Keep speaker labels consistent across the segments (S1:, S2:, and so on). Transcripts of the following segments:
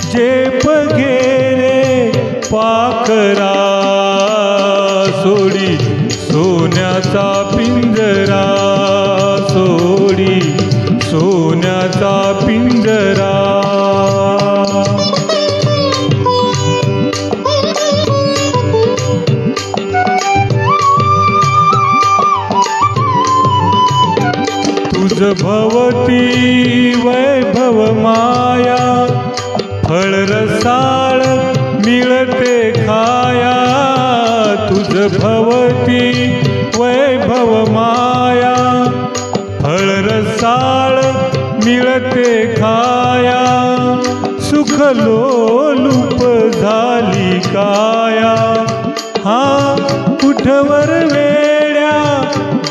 S1: झेप घेरे पाखरा सोडी सोन्याचा पिंजरा सोडी सोन्याचा पिंजरा तुझ भवती वैभव माया फळ रसाळ मिळते खाया तुझ भवती वैभव माया फळ रसाळ मिळते खाया सुख लोलूप झाली काया हा कुठवर वेड्या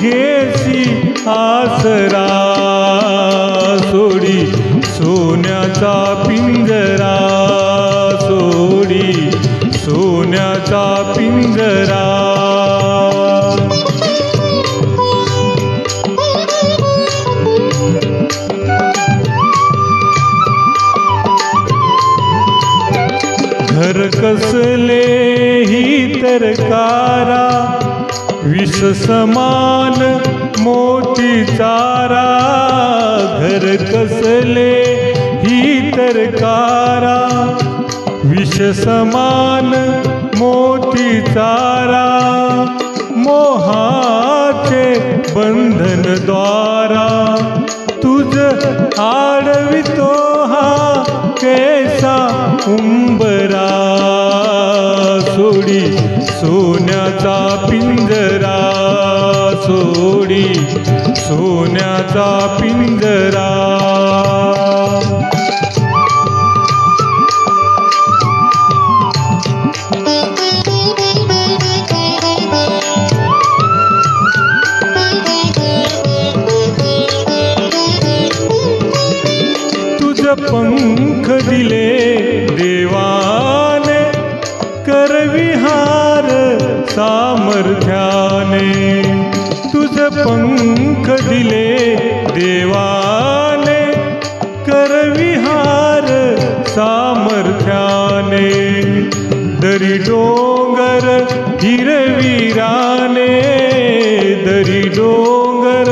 S1: घेसी आसरा सोडी सोन्याचा पिंजरा सोडी सोन्याचा पिंजरा घर कसले ही तरकारा विष समान मोती चारा घर कसले ही तरकारा विष समान मोती चारा मोहाचे बंधन द्वारा तुझ आडवितो हा कैसा उंबरा सोडी सोन्याचा पिंजरा सोडी सोन्याचा पिंजरा तुझ पंख दिले देवाने करविहार सामर्थ्याने तुझ पंख दिले देवाने करविहार सामर्थ्याने दरी डोंगर हिरवीराने दरी डोंगर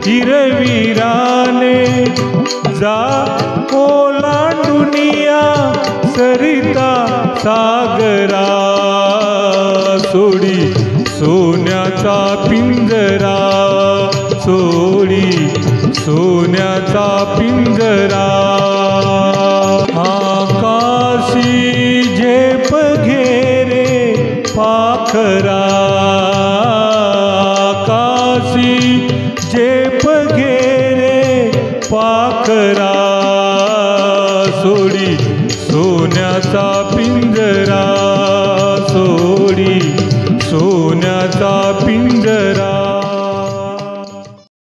S1: हिरवीराने जा ओलांडुनिया सरिता सागरा सोडी सोन्याचा पिंजरा सोडी सोन्याचा पिंजरा आकाशी झेप घेरे पाखरा आकाशी झेप घेरे पाखरा सोडी सोन्याचा पिंजरा सोडी